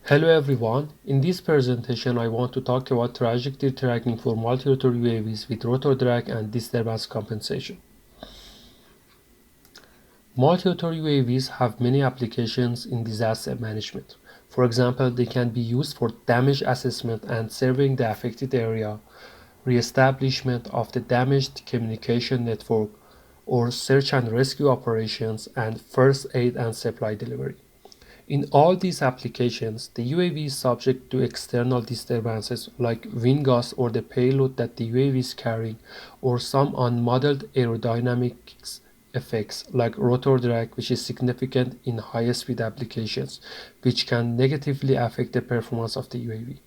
Hello everyone, in this presentation I want to talk about trajectory tracking for multi-rotor UAVs with rotor drag and disturbance compensation. Multi-rotor UAVs have many applications in disaster management. For example, they can be used for damage assessment and surveying the affected area, re-establishment of the damaged communication network, or search and rescue operations, and first aid and supply delivery. In all these applications, the UAV is subject to external disturbances like wind gusts or the payload that the UAV is carrying, or some unmodeled aerodynamics effects like rotor drag, which is significant in high-speed applications, which can negatively affect the performance of the UAV.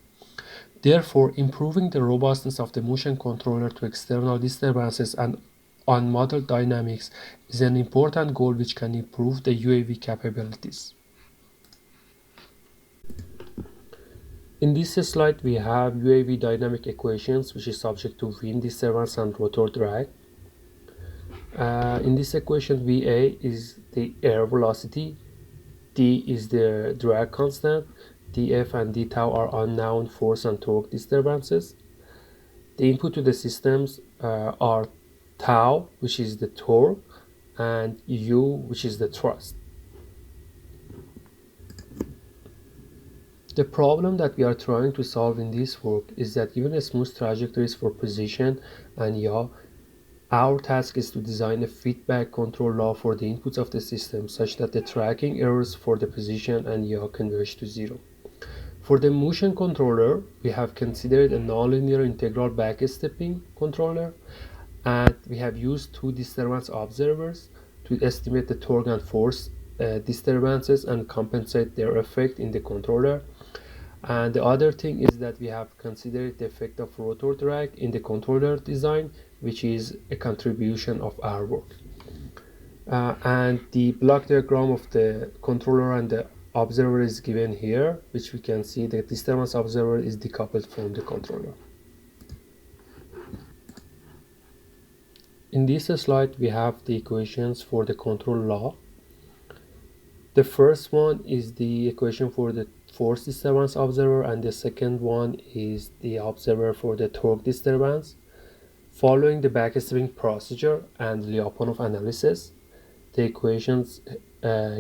Therefore, improving the robustness of the motion controller to external disturbances and unmodeled dynamics is an important goal which can improve the UAV capabilities. In this slide, we have UAV dynamic equations, which is subject to wind disturbance and rotor drag. In this equation, VA is the air velocity, D is the drag constant, dF and d tau are unknown force and torque disturbances. The input to the systems are tau, which is the torque, and U, which is the thrust. The problem that we are trying to solve in this work is that given a smooth trajectories for position and yaw, our task is to design a feedback control law for the inputs of the system such that the tracking errors for the position and yaw converge to zero. For the motion controller, we have considered a nonlinear integral backstepping controller, and we have used two disturbance observers to estimate the torque and force disturbances and compensate their effect in the controller. And the other thing is that we have considered the effect of rotor drag in the controller design, which is a contribution of our work. And the block diagram of the controller and the observer is given here, which we can see the disturbance observer is decoupled from the controller. In this slide, we have the equations for the control law. The first one is the equation for the force disturbance observer, and the second one is the observer for the torque disturbance. Following the backstepping procedure and Lyapunov analysis, the equations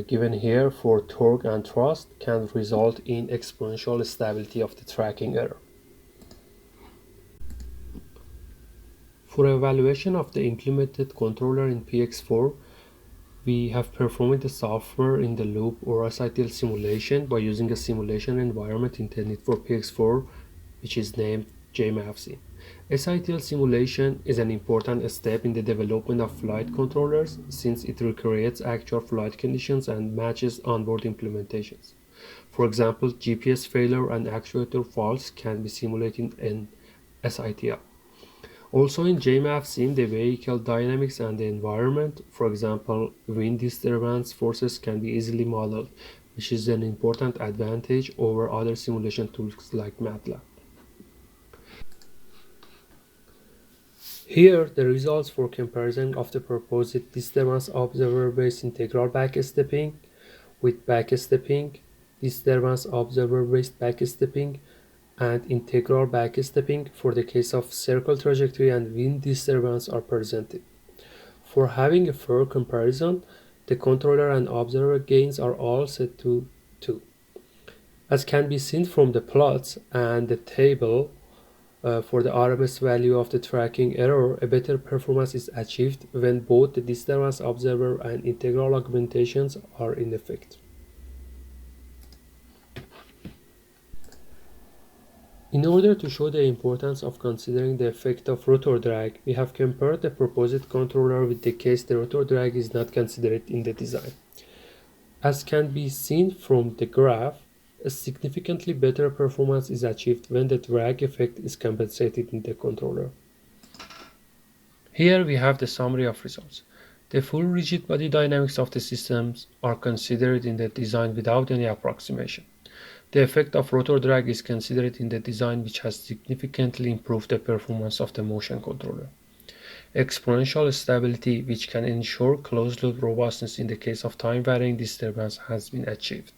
given here for torque and thrust can result in exponential stability of the tracking error. For evaluation of the implemented controller in PX4, we have performed the software in the loop or SITL simulation by using a simulation environment intended for PX4, which is named SITL-MAVSim. SITL simulation is an important step in the development of flight controllers since it recreates actual flight conditions and matches onboard implementations. For example, GPS failure and actuator faults can be simulated in SITL. Also in SITL-MAVSim, the vehicle dynamics and the environment, for example, wind disturbance forces can be easily modeled, which is an important advantage over other simulation tools like MATLAB. Here, the results for comparison of the proposed disturbance observer-based integral backstepping with backstepping, disturbance observer-based backstepping, and integral backstepping for the case of circle trajectory and wind disturbance are presented. For having a fair comparison, the controller and observer gains are all set to 2. As can be seen from the plots and the table, for the RMS value of the tracking error, a better performance is achieved when both the disturbance observer and integral augmentations are in effect. In order to show the importance of considering the effect of rotor drag, we have compared the proposed controller with the case the rotor drag is not considered in the design. As can be seen from the graph, a significantly better performance is achieved when the drag effect is compensated in the controller. Here we have the summary of results. The full rigid body dynamics of the systems are considered in the design without any approximation. The effect of rotor drag is considered in the design, which has significantly improved the performance of the motion controller. Exponential stability, which can ensure closed-loop robustness in the case of time-varying disturbance, has been achieved.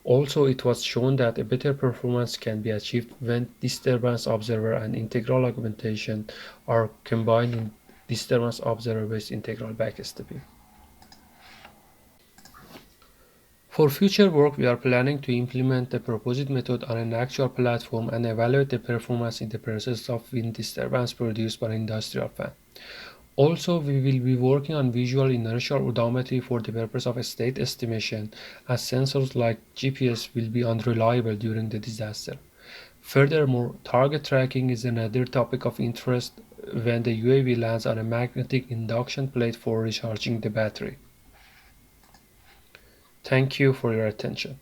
Also, it was shown that a better performance can be achieved when disturbance observer and integral augmentation are combined in disturbance observer-based integral backstepping. For future work, we are planning to implement the proposed method on an actual platform and evaluate the performance in the process of wind disturbance produced by an industrial fan. Also, we will be working on visual inertial odometry for the purpose of state estimation, as sensors like GPS will be unreliable during the disaster. Furthermore, target tracking is another topic of interest when the UAV lands on a magnetic induction plate for recharging the battery. Thank you for your attention.